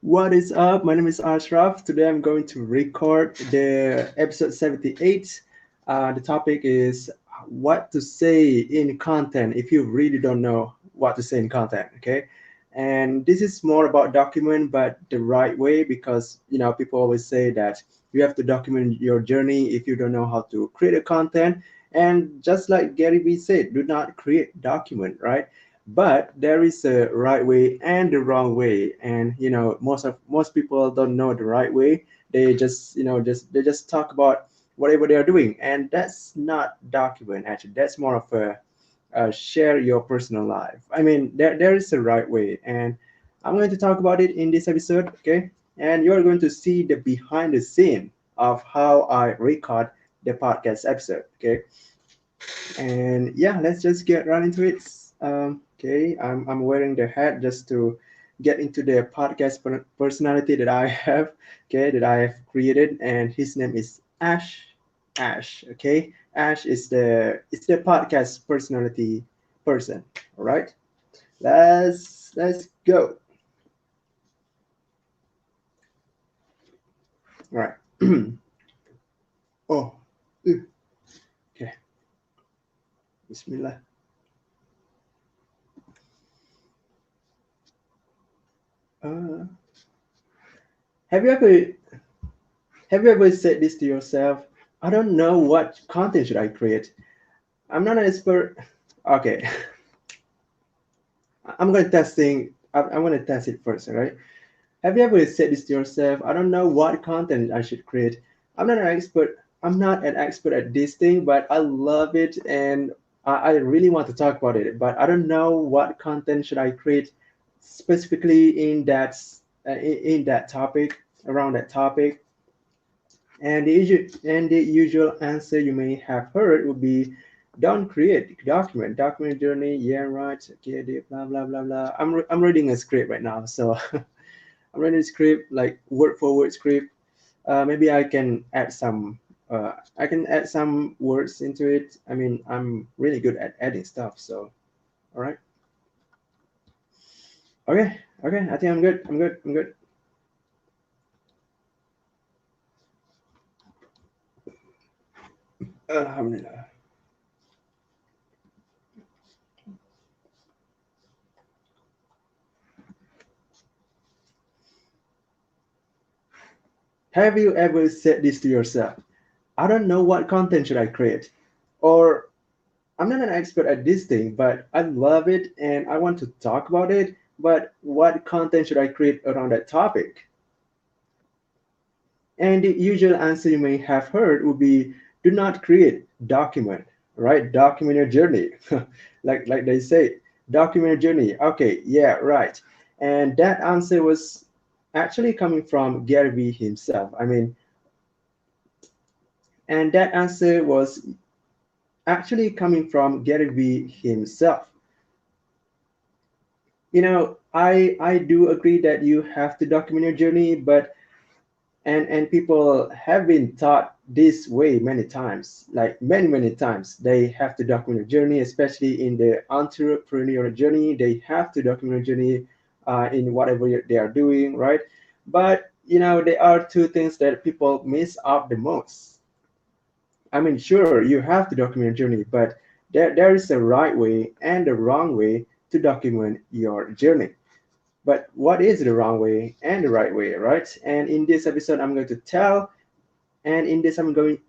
What is up? My name is Ashraf. Today I'm going to record the episode 78. The topic is what to say in content if you really don't know what to say in content. Okay. And this is more about document, but the right way because people always say that you have to document your journey if you don't know how to create a content. And just like Gary Vee said, do not create document, right? But there is a right way and the wrong way, and most people don't know the right way. They just they just talk about whatever they are doing, and that's not document. Actually, that's more of a share your personal life. I mean, there is a right way, and I'm going to talk about it in this episode. Okay, and you're going to see the behind the scene of how I record the podcast episode. Okay, and yeah, let's just get right into it. Okay, I'm wearing the hat just to get into the podcast personality that I have, okay, that I have created, and his name is Ash. Ash, okay. Ash is the podcast personality person. All right, let's go. All right. Oh, okay. Bismillah. Uh, have you ever Have you ever said this to yourself? I don't know what content should I create. I'm not an expert. Okay, I'm gonna testing. I'm gonna test it first, all right? Have you ever said this to yourself? I don't know what content I should create. I'm not an expert. I'm not an expert at this thing, but I love it and I really want to talk about it. But I don't know what content should I create specifically in that topic, around that topic. And the usual answer you may have heard would be, don't create, document journey. Yeah, right. Okay, blah blah blah blah. I'm reading a script right now, so I'm reading a script like word for word script. Maybe I can add some words into it. I mean, I'm really good at adding stuff. So, all right. Okay. Okay. I think I'm good. I'm good. I'm good. Alhamdulillah. Have you ever said this to yourself? I don't know what content should I create, or I'm not an expert at this thing, but I love it and I want to talk about it. But what content should I create around that topic? And the usual answer you may have heard would be, do not create, document, right? Document your journey. Like they say, document your journey. Okay, yeah, right. And that answer was actually coming from Gary Vee himself. I mean, and that answer was actually coming from Gary Vee himself. I do agree that you have to document your journey, but and people have been taught this way many times, like many times. They have to document their journey, especially in the entrepreneurial journey. They have to document their journey in whatever they are doing, right? But there are two things that people miss out the most. I mean, sure, you have to document your journey, but there is a right way and a wrong way to document your journey. But what is the wrong way and the right way, right? And in this episode, I'm going to tell, and in this I'm going,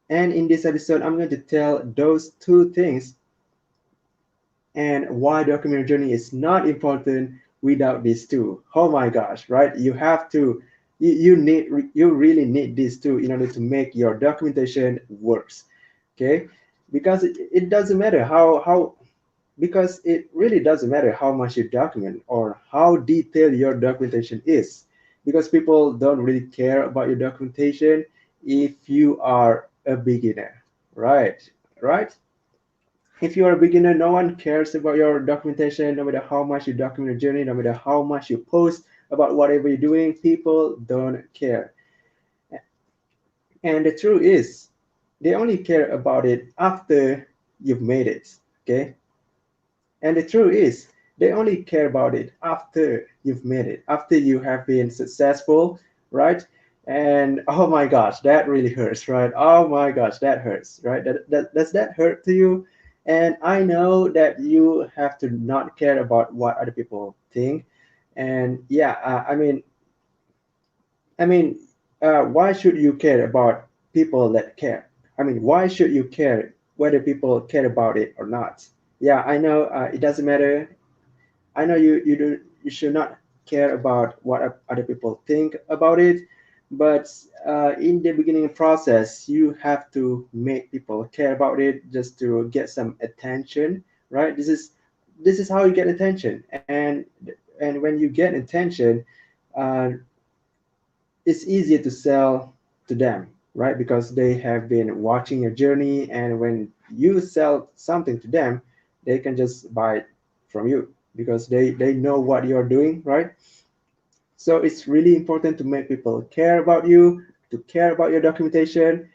and in this episode, I'm going to tell those two things and why documentary journey is not important without these two. Oh my gosh, right? You have to, you really need these two in order to make your documentation works. Okay, because it doesn't matter how because it really doesn't matter how much you document or how detailed your documentation is, because people don't really care about your documentation if you are a beginner, right? Right? If you are a beginner, no one cares about your documentation. No matter how much you document your journey, no matter how much you post about whatever you're doing, people don't care. And the truth is, they only care about it after you've made it. Okay. And the truth is, They only care about it after you've made it, after you have been successful, right? And oh my gosh, that really hurts, right? Oh my gosh, that hurts, right? Does that hurt to you? And I know that you have to not care about what other people think. And yeah, why should you care about people that care? I mean, why should you care whether people care about it or not? Yeah, I know it doesn't matter. I know you should not care about what other people think about it, but in the beginning process, you have to make people care about it just to get some attention, right? This is how you get attention, and when you get attention, uh, it's easier to sell to them, right? Because they have been watching your journey, and when you sell something to them, they can just buy it from you because they know what you're doing, right? So it's really important to make people care about you, to care about your documentation.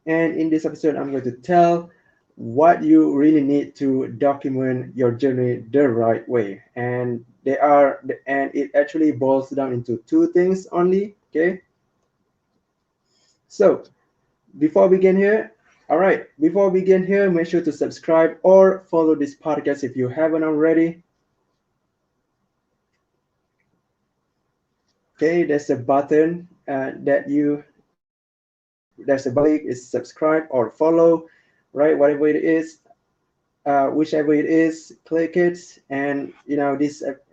And in this episode, I'm going to tell what you really need to document your journey the right way. And it actually boils down into two things only. Okay. So before we begin here, all right, before we begin here, make sure to subscribe or follow this podcast if you haven't already. Okay, there's a button there's a button click is subscribe or follow, right? Whatever it is, whichever it is, click it, and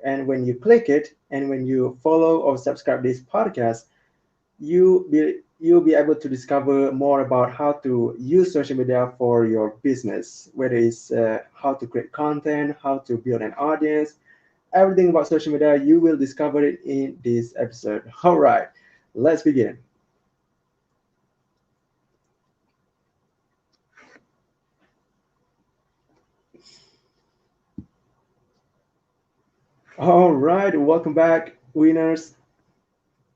and when you click it, and when you follow or subscribe this podcast, you'll be able to discover more about how to use social media for your business, whether it's how to create content, how to build an audience, everything about social media. You will discover it in this episode. All right, let's begin. All right, welcome back, winners.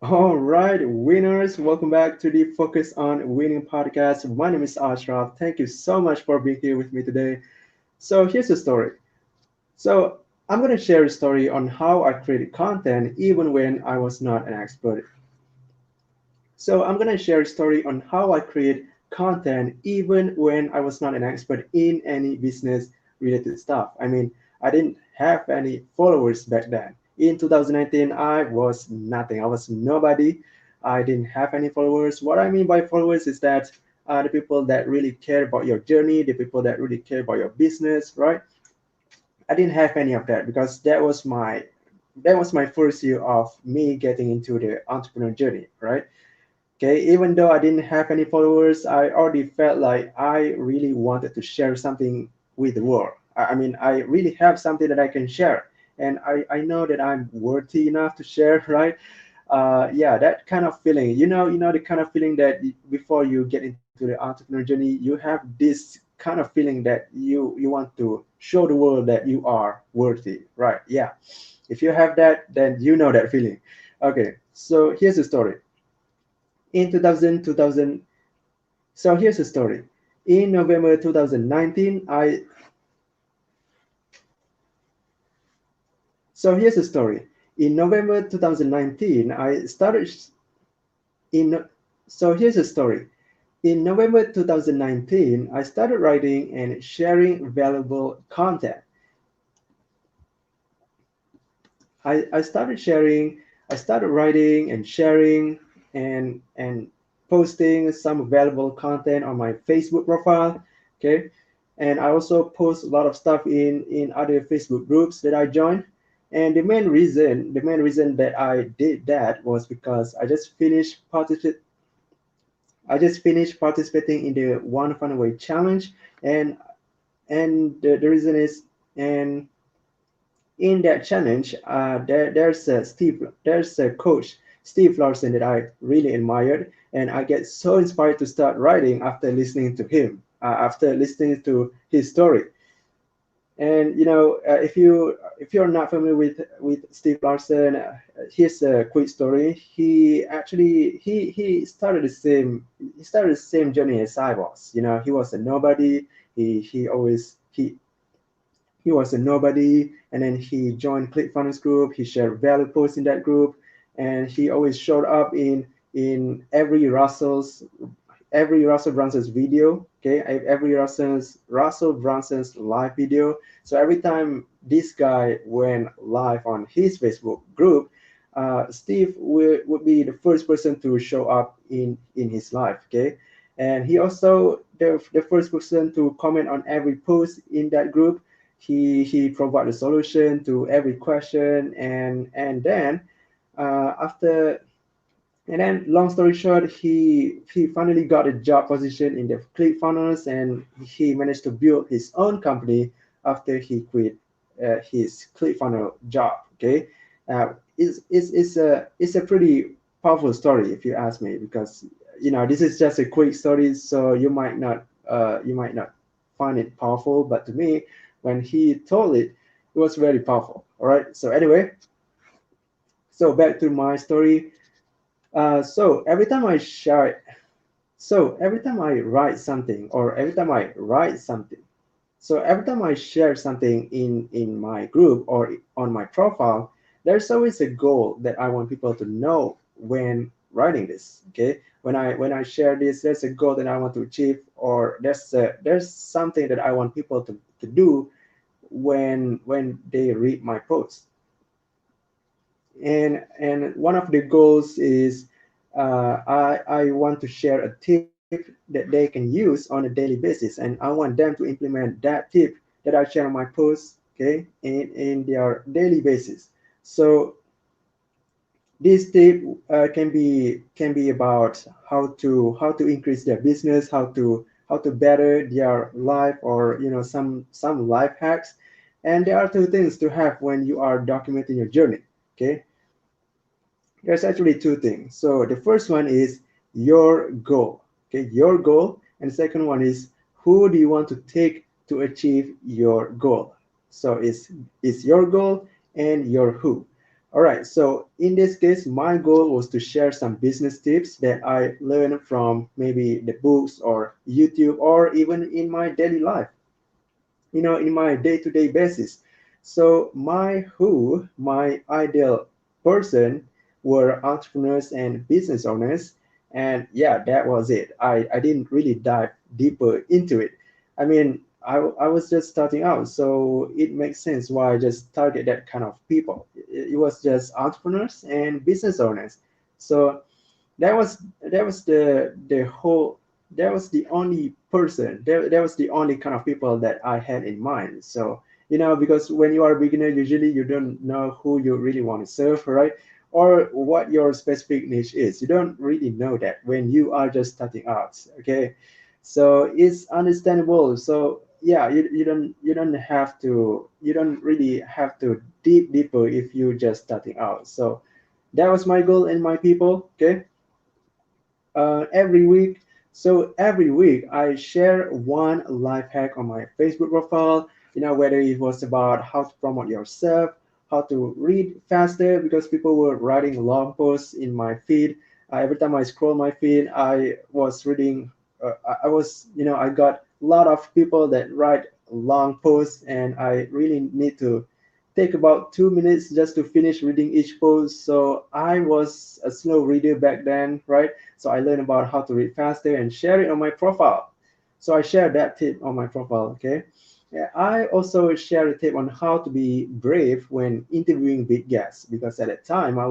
All right, winners, welcome back to the Focus on Winning podcast. My name is Ashraf. Thank you so much for being here with me today. So, here's the story. So, I'm going to share a story on how I created content even when I was not an expert. So, I'm going to share a story on how I create content even when I was not an expert in any business related stuff. I mean, I didn't have any followers back then. In 2019, I was nothing. I was nobody. I didn't have any followers. What I mean by followers is that the people that really care about your journey, the people that really care about your business, right? I didn't have any of that because that was my first year of me getting into the entrepreneur journey, right? Okay, even though I didn't have any followers, I already felt like I really wanted to share something with the world. I mean, I really have something that I can share, and I know that I'm worthy enough to share, right? Yeah, that kind of feeling. The kind of feeling that before you get into the entrepreneur journey, you have this kind of feeling that you want to show the world that you are worthy, right? Yeah. If you have that, then you know that feeling. Okay, so here's the story. In 2000, so here's the story. In November 2019, so here's the story. In November 2019, I started in so here's the story. In November 2019, I started writing and sharing valuable content. I started sharing, I started writing and sharing and posting some valuable content on my Facebook profile. Okay. And I also post a lot of stuff in other Facebook groups that I joined. And the main reason that I did that was because I just finished participating in the One Fun Away challenge, and the reason is, and in that challenge, there's a coach, Steve Larson, that I really admired, and I get so inspired to start writing after listening to him, after listening to his story. And if you're not familiar with Steve Larson, here's a quick story. He actually he started the same journey as I was. He was a nobody. He always he was a nobody, and then he joined ClickFunnels group. He shared value posts in that group, and he always showed up in every Russell Brunson's video. Okay, every Russell Brunson's live video. So every time this guy went live on his Facebook group, Steve would be the first person to show up in his live. Okay, and he also the first person to comment on every post in that group. He provided a solution to every question, and then after and then, long story short, he finally got a job position in the ClickFunnels, and he managed to build his own company after he quit his ClickFunnels job. Okay, it's a pretty powerful story if you ask me, because this is just a quick story, so you might not find it powerful, but to me, when he told it, it was very powerful. All right. So anyway, so back to my story. So every time I share So every time I write something, or every time I write something, so every time I share something in my group or on my profile, there's always a goal that I want people to know when writing this. Okay, when I share this, there's a goal that I want to achieve, or there's something that I want people to do when they read my post. And one of the goals is I want to share a tip that they can use on a daily basis, and I want them to implement that tip that I share on my posts, okay, in their daily basis. So this tip can be about how to increase their business, how to better their life, or some life hacks. And there are two things to have when you are documenting your journey. Okay, there's actually two things. So the first one is your goal. Okay, your goal, and the second one is who do you want to take to achieve your goal. So it's your goal and your who. All right. So in this case, my goal was to share some business tips that I learned from maybe the books or YouTube, or even in my daily life, in my day-to-day basis. So my ideal person were entrepreneurs and business owners. And yeah, that was it. I didn't really dive deeper into it. I mean, I was just starting out, so it makes sense why I just target that kind of people. It was just entrepreneurs and business owners. So that was the whole that was the only person that was the only kind of people that I had in mind. So because when you are a beginner, usually you don't know who you really want to serve, right? Or what your specific niche is. You don't really know that when you are just starting out. Okay, so it's understandable. So yeah, you don't really have to deep deeper if you just starting out. So that was my goal and my people. Okay, every week. So every week I share one life hack on my Facebook profile, whether it was about how to promote yourself, how to read faster, because people were writing long posts in my feed. Every time I scroll my feed, I was reading, I was, I got a lot of people that write long posts, and I really need to take about 2 minutes just to finish reading each post. So I was a slow reader back then, right? So I learned about how to read faster and share it on my profile. So I shared that tip on my profile. Okay. Yeah, I also shared a tip on how to be brave when interviewing big guests, because at that time I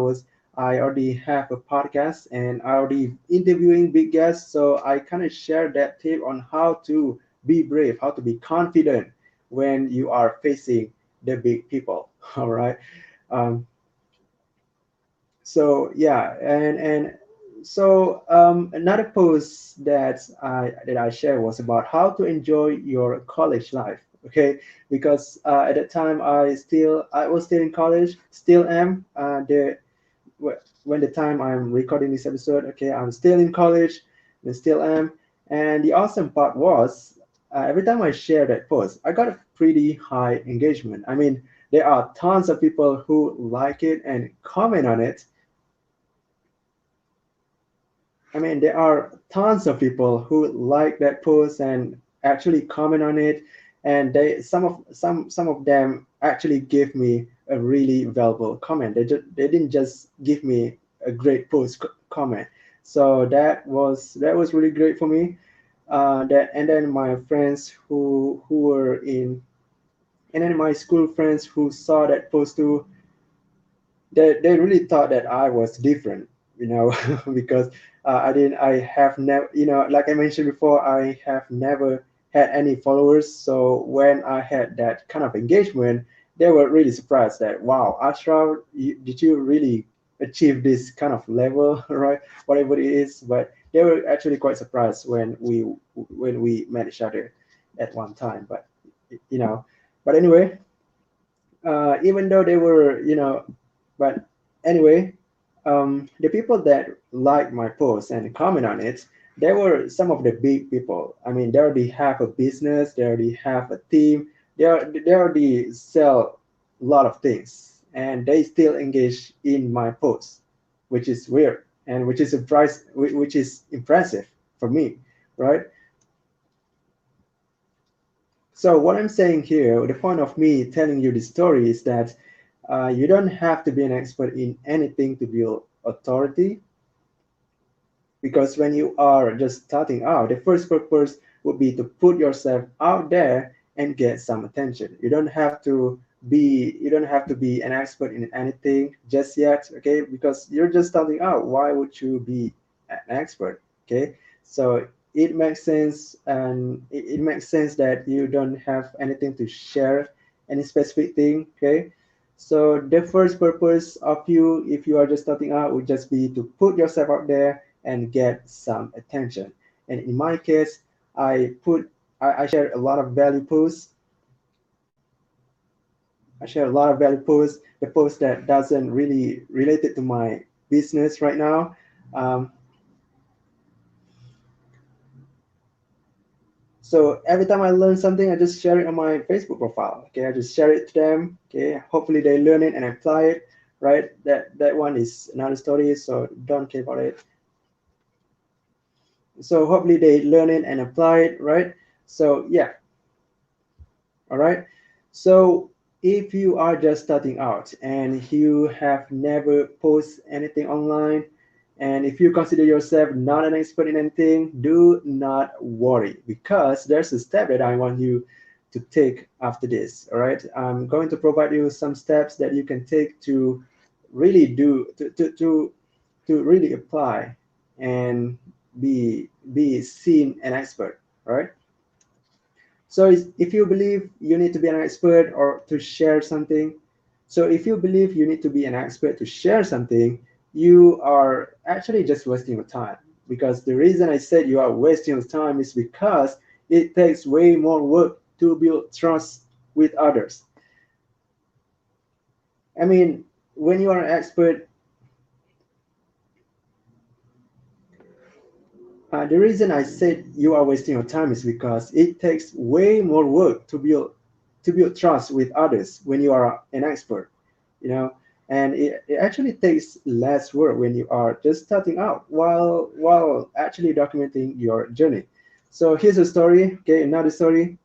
already have a podcast and I already interviewing big guests. So I kind of shared that tip on how to be brave, how to be confident when you are facing the big people. All right. Um, so yeah, and another post that I shared was about how to enjoy your college life. Okay, because at that time I was still in college, still am. When the time I'm recording this episode, okay, I'm still in college, and still am. And the awesome part was, every time I share that post, I got a pretty high engagement. I mean, there are tons of people who like it and comment on it. I mean, there are tons of people who like that post and actually comment on it. and some of them actually gave me a really valuable comment. They didn't just give me a great comment. So that was really great for me. That and then my friends who were in and then my school friends who saw that post too, they really thought that I was different, you know, because I have never, you know, like I mentioned before, I have never had any followers. So when I had that kind of engagement, they were really surprised that, wow, Ashraf, did you really achieve this kind of level, right? Whatever it is, but they were actually quite surprised when we met each other at one time. But you know, but anyway, even though they were, you know, but anyway, the people that like my post and comment on it, they were some of the big people. I mean, they already have a business, they already have a team, they already sell a lot of things, and they still engage in my posts, which is weird and which is impressive for me, right? So what I'm saying here, the point of me telling you this story is that you don't have to be an expert in anything to build authority, because when you are just starting out, the first purpose would be to put yourself out there and get some attention. You don't have to be an expert in anything just yet, okay? Because you're just starting out. Why would you be an expert? Okay? So it makes sense, and it makes sense that you don't have anything to share, any specific thing, okay? So the first purpose of you, if you are just starting out, would just be to put yourself out there and get some attention. And in my case, I share a lot of value posts. I share a lot of value posts. The post that doesn't really relate it to my business right now. Um, so every time I learn something, I just share it on my Facebook profile. Okay, I just share it to them. Okay, hopefully they learn it and apply it. Right, that one is another story. So don't care about it. So hopefully they learn it and apply it. Right. So yeah, all right. So if you are just starting out and you have never posted anything online, and if you consider yourself not an expert in anything, do not worry, because there's a step that I want you to take after this. All right. I'm going to provide you some steps that you can take to really to really apply and be seen an expert. All right. So if you believe you need to be an expert or to share something, so if you believe you need to be an expert to share something, you are actually just wasting your time. Because the reason I said you are wasting your time is because it takes way more work to build trust with others. I mean, when you are an expert, the reason I said you are wasting your time is because it takes way more work to build trust with others when you are an expert, you know, and it actually takes less work when you are just starting out while actually documenting your journey. So here's a story, okay, another story.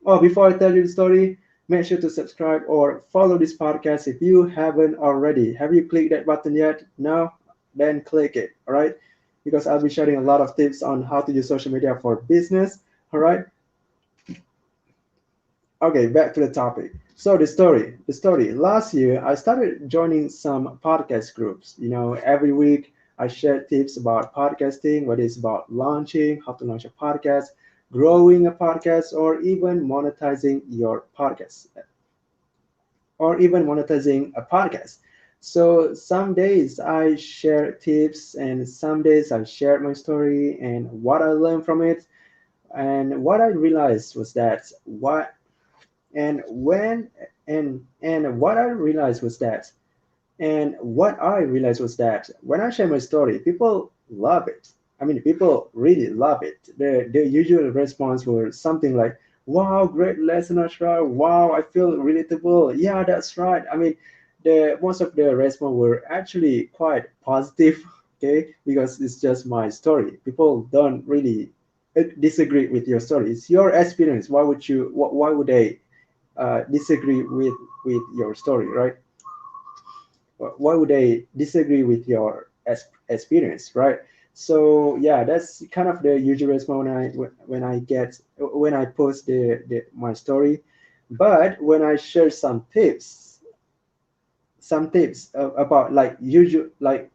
Oh, before I tell you the story, make sure to subscribe or follow this podcast if you haven't already. Have you clicked that button yet? No? Then click it, all right? Because I'll be sharing a lot of tips on how to use social media for business, all right? Okay, back to the topic. So the story. Last year, I started joining some podcast groups. You know, every week I share tips about podcasting, whether it's about launching, how to launch a podcast, growing a podcast, or even monetizing a podcast. So some days I share tips, and some days I share my story and what I learned from it. And what I realized was that what and when and what I realized was that and what I realized was that when I share my story, people love it. I mean, people really love it. The usual response was something like, "Wow, great lesson, Ashra! Wow, I feel relatable. Yeah, that's right." I mean, the most of the response were actually quite positive. Okay, because it's just my story. People don't really disagree with your story? It's your experience. Why would you? Why would they disagree with your story, right? Why would they disagree with your experience, right? So yeah, that's kind of the usual response when I post my story. But when I share some tips about like usual, like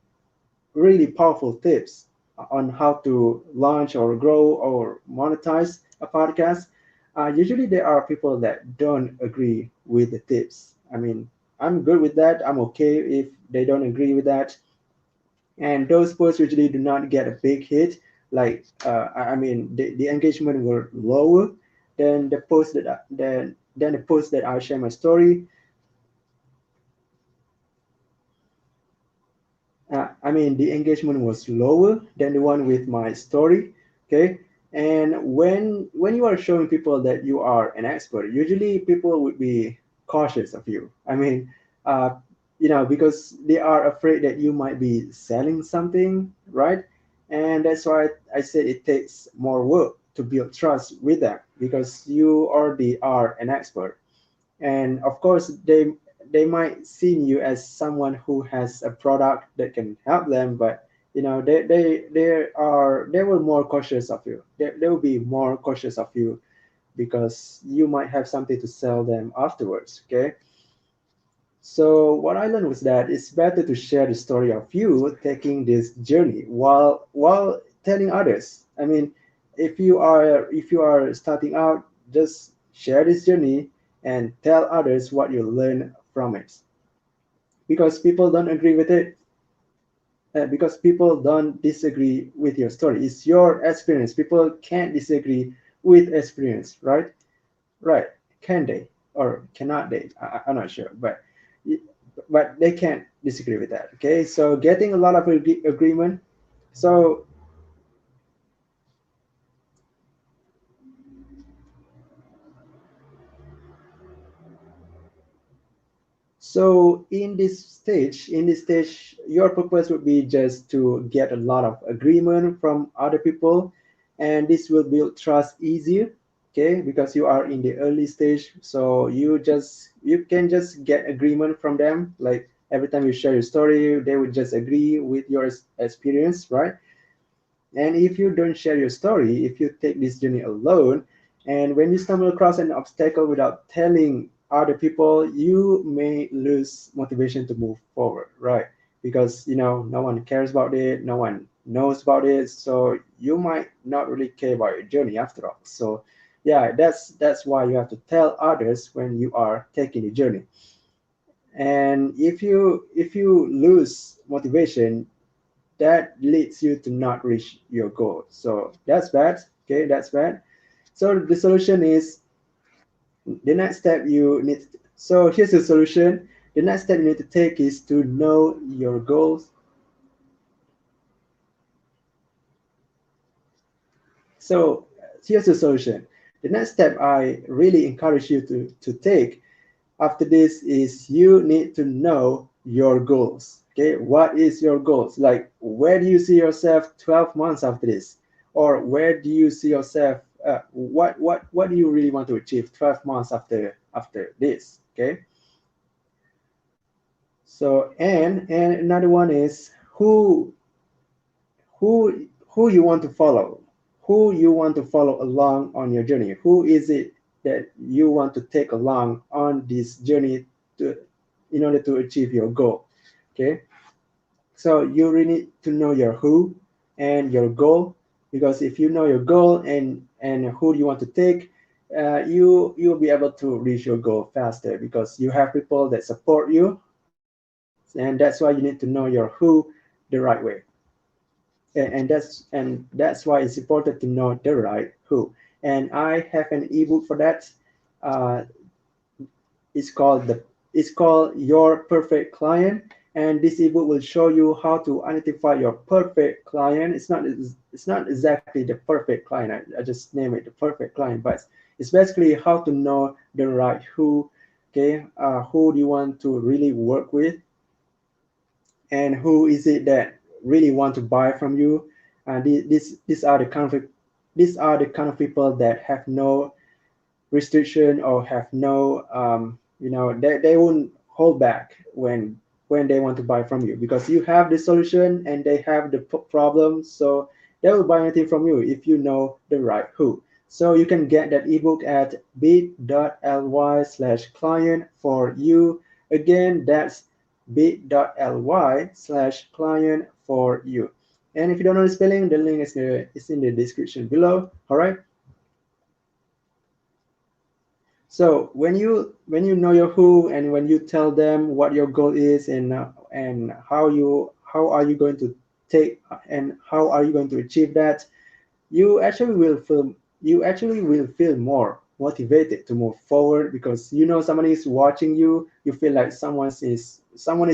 really powerful tips on how to launch or grow or monetize a podcast, usually there are people that don't agree with the tips. I mean, I'm good with that. I'm okay if they don't agree with that. And those posts usually do not get a big hit. Like, I mean, the engagement were lower than the post than the post that I share my story. I mean, the engagement was lower than the one with my story. Okay, and when you are showing people that you are an expert, usually people would be cautious of you. I mean, uh, because they are afraid that you might be selling something, right? And that's why I said it takes more work to build trust with them because you already are an expert, and of course they might see you as someone who has a product that can help them, but they were more cautious of you. They will be more cautious of you because you might have something to sell them afterwards. Okay, so what I learned was that it's better to share the story of you taking this journey while telling others. I mean, if you are starting out, just share this journey and tell others what you learn from it. Because people don't agree with it, because people don't disagree with your story. It's your experience. People can't disagree with experience, right? Right? Can they or cannot they? I'm not sure, but they can't disagree with that. Okay, so getting a lot of agreement. So so in this stage, your purpose would be just to get a lot of agreement from other people, and this will build trust easier. Okay, because you are in the early stage, so you can just get agreement from them. Like every time you share your story, they would just agree with your experience, right? And if you don't share your story, if you take this journey alone, and when you stumble across an obstacle without telling other people, you may lose motivation to move forward, right? Because no one cares about it, no one knows about it, so you might not really care about your journey after all. So yeah, that's why you have to tell others when you are taking the journey. And if you lose motivation, that leads you to not reach your goal. So that's bad. Okay, that's bad. So the solution is the next step you need. So here's the solution. The next step you need to take is to know your goals. So here's the solution. The next step I really encourage you to take after this is you need to know your goals. Okay, what is your goals? Like, where do you see yourself 12 months after this? Or where do you see yourself, what do you really want to achieve 12 months after this? Okay, so and another one is who you want to follow, who you want to follow along on your journey. Who is it that you want to take along on this journey to in order to achieve your goal? Okay, so you really need to know your who and your goal, because if you know your goal and who you want to take, you'll be able to reach your goal faster because you have people that support you, and that's why you need to know your who the right way. And that's why it's important to know the right who. And I have an ebook for that. uh, it's called Your Perfect Client, and this ebook will show you how to identify your perfect client. It's not exactly the perfect client. I just name it the perfect client, but it's basically how to know the right who. Okay, who do you want to really work with, and who is it that really want to buy from you. These are the these are the kind of people that have no restriction or have no they won't hold back when they want to buy from you, because you have the solution and they have the problem. So they will buy anything from you if you know the right who. So you can get that ebook at bit.ly/client for you. Again, that's bit.ly/client for you. And if you don't know the spelling, the link is in the description below. All right. So when you know your who, and when you tell them what your goal is, and how are you going to take, and how are you going to achieve that, you actually will feel more motivated to move forward, because you know someone is watching you. You feel like someone is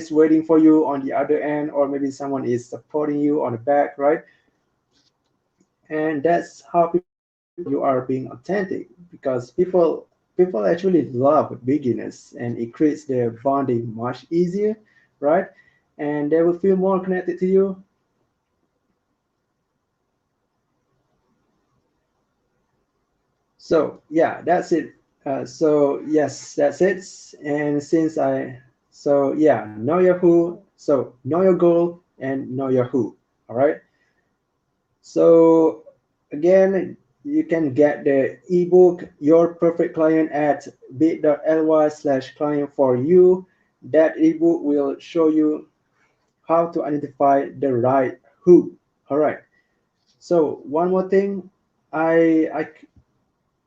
waiting for you on the other end, or maybe someone is supporting you on the back, right? And that's how people know you are being authentic, because people actually love beginners, and it creates their bonding much easier, right? And they will feel more connected to you. So yeah, that's it. So yes, that's it. And since I so yeah, know your who. So know your goal and know your who. All right. So again, you can get the ebook Your Perfect Client at bit.ly/client for you. That ebook will show you how to identify the right who. All right. So one more thing, I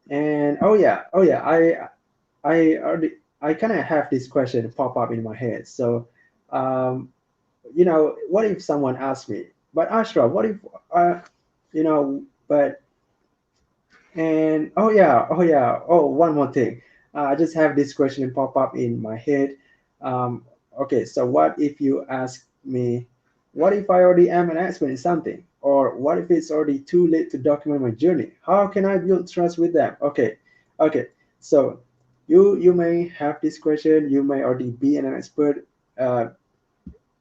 and oh yeah, I kind of have this question pop up in my head. So, um, what if someone asks me, but Ashraf, what if, but and one more thing. I just have this question pop up in my head. Um, okay, so what if you ask me, what if I already am an expert in something? Or what if it's already too late to document my journey? How can I build trust with them? Okay. So you may have this question, you may already be an expert, uh,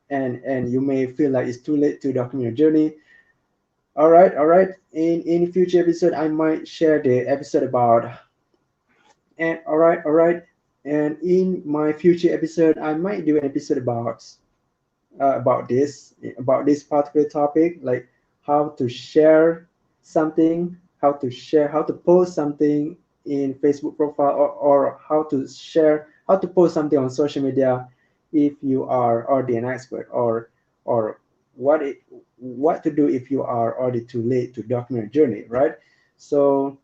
and you may feel like it's too late to document your journey. All right. In future episode, I might share the episode about and all right. And in my future episode, I might do an episode about this particular topic, like how to share something, how to post something in Facebook profile, or how to post something on social media if you are already an expert, or what it, what to do if you are already too late to document your journey, right? So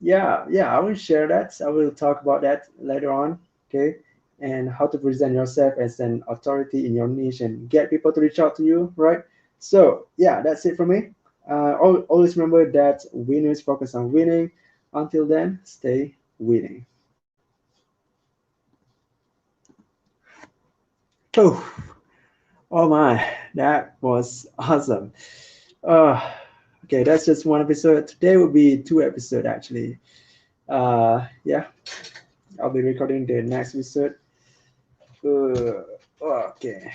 yeah, I will share that. I will talk about that later on. Okay. And how to present yourself as an authority in your niche and get people to reach out to you, right? So yeah, that's it for me. Always remember that winners focus on winning. Until then, stay winning. Oh, oh my, that was awesome. uh okay, that's just one episode. Today will be two episodes actually. Yeah, I'll be recording the next episode. Okay.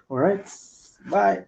All right. Bye.